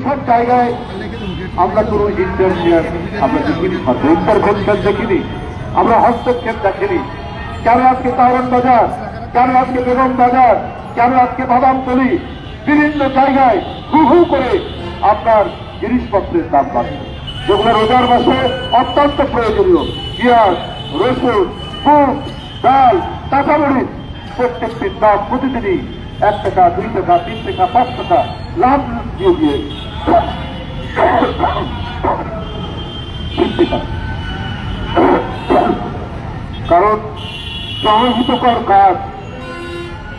সব জায়গায় আমরা কোনো আমরা দেখিনি, ইন্টারভেনশন দেখিনি, আমরা হস্তক্ষেপ দেখিনি। কেন আজকে তাওরান বাজার, কেন আজকে বেগম বাজার, কেন আজকে বাদামতলী, বিভিন্ন জায়গায় হু হু করে আপনার জিনিসপত্রের দাম বাড়ছে, যেগুলো রোজার মাসে অত্যন্ত প্রয়োজনীয়। পেঁয়াজ, রসুন, বুট, ডাল, কাঁচামরিচ, প্রত্যেকটির দাম প্রতিদিনই 1 টাকা, 2 টাকা, 3 টাকা, 5 টাকা লাভ দিয়ে দিয়ে কারণ জনহিতকর কাজ,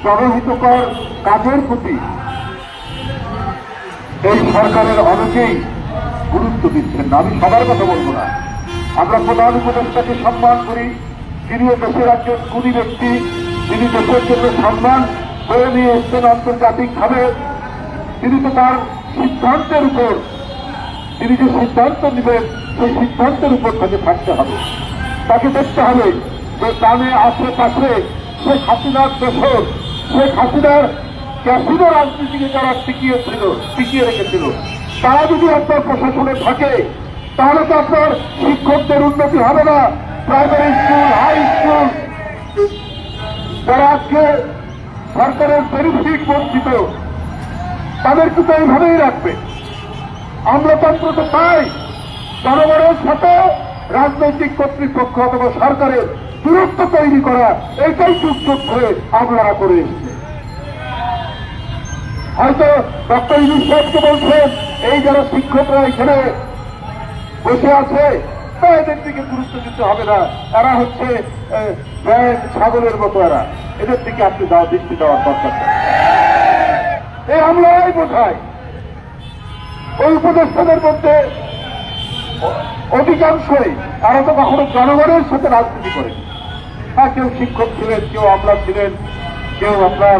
জনহিতকর কাজের প্রতি এই সরকারের অনেকেই গুরুত্ব দিচ্ছেন না। আমি সবার কথা বলবো না। আমরা প্রধান উপদেষ্টাকে সম্মান করি, তিনিও দেশের একজন গুণী ব্যক্তি, তিনি দেশের জন্য সম্মান বয়ে নিয়ে এসছেন আন্তর্জাতিকভাবে। তিনি তো তার সিদ্ধান্তের উপর, তিনি যে সিদ্ধান্ত নেবেন সেই সিদ্ধান্তের উপর তাকে থাকতে হবে, তাকে দেখতে হবে যে গ্রামে আশেপাশে শেখ হাসিনার দোষর, শেখ হাসিনার ক্যাসিনো রাজনীতিকে যারা টিকিয়ে রেখেছিল, তারা যদি আপনার প্রশাসনে থাকে তাহলে তো আপনার শিক্ষকদের উন্নতি হবে না। প্রাইমারি স্কুল, হাই স্কুল, যারা আজকে সরকারের বেনিফিট বঞ্চিত, তাদেরকে তো এইভাবেই রাখবে। আমলাতন্ত্র তো তাই, জনগণের সাথে রাজনৈতিক কর্তৃপক্ষ অথবা সরকারের দূরত্ব তৈরি করা, এটাই যুগ যুগ ধরে আমলারা করে এসছে। হয়তো ডক্টর ইউনূস সাহেবকে বলছেন এই যারা শিক্ষকরা এখানে বসে আছে এদের দিকে গুরুত্ব দিতে হবে না, এরা হচ্ছে ছাগলের মতো, এদের দিকে আপনি দৃষ্টি দেওয়ার দরকার নেই। এই আমলারাই বোঝায়। ওই উপদেষ্টাদের মধ্যে অধিকাংশই এরা তো কখনো জনগণের সাথে রাজনীতি করে। হ্যাঁ, কেউ শিক্ষক ছিলেন, কেউ আমলা ছিলেন, কেউ আপনার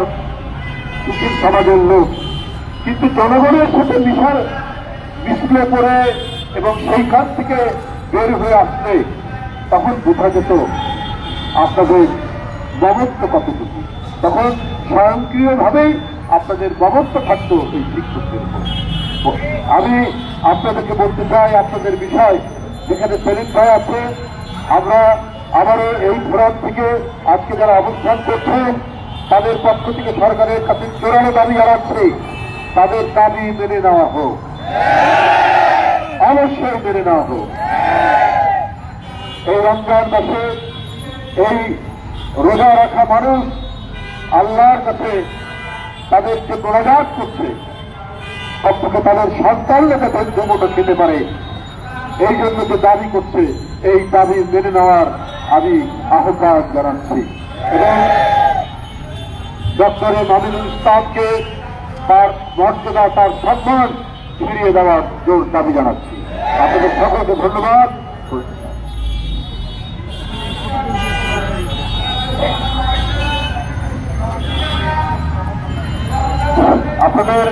উকিল সমাজের লোক, কিন্তু জনগণের সাথে মিশলে পড়ে এবং সেইখান থেকে বের হয়ে আসলে তখন বোঝা যেত আপনাদের মমত্ব কতটুকু। তখন স্বয়ংক্রিয়ভাবেই আপনাদের মমত্ব থাকতো এই শিক্ষকদের উপর। আমি আপনাদেরকে বলতে চাই, আপনাদের বিষয় যেখানে সেলিম ভাই আছে, আমরা আবারও এই ফোরাম থেকে আজকে যারা অবস্থান করছেন তাদের পক্ষ থেকে সরকারের কাছে জোরালো দাবি জানাচ্ছি, তাদের দাবি মেনে নেওয়া হোক, অবশ্যই মেনে নেওয়া হোক। এই রমজান মাসে এই রোজা রাখা মানুষ আল্লাহর কাছে তাদেরকে মোনাজাত করছে, অন্তত তাদের সন্তান লেখা জমটা খেতে পারে, এই জন্য যে দাবি করছে, এই দাবি মেনে নেওয়ার আমি আহ্বান জানাচ্ছি এবং ডক্টর মামিনুল ইসলামকে তার মর্যাদা, তার সম্মান ফিরিয়ে দেওয়ার জোর দাবি জানাচ্ছি। আপনাদের সকলকে ধন্যবাদ। আপনাদের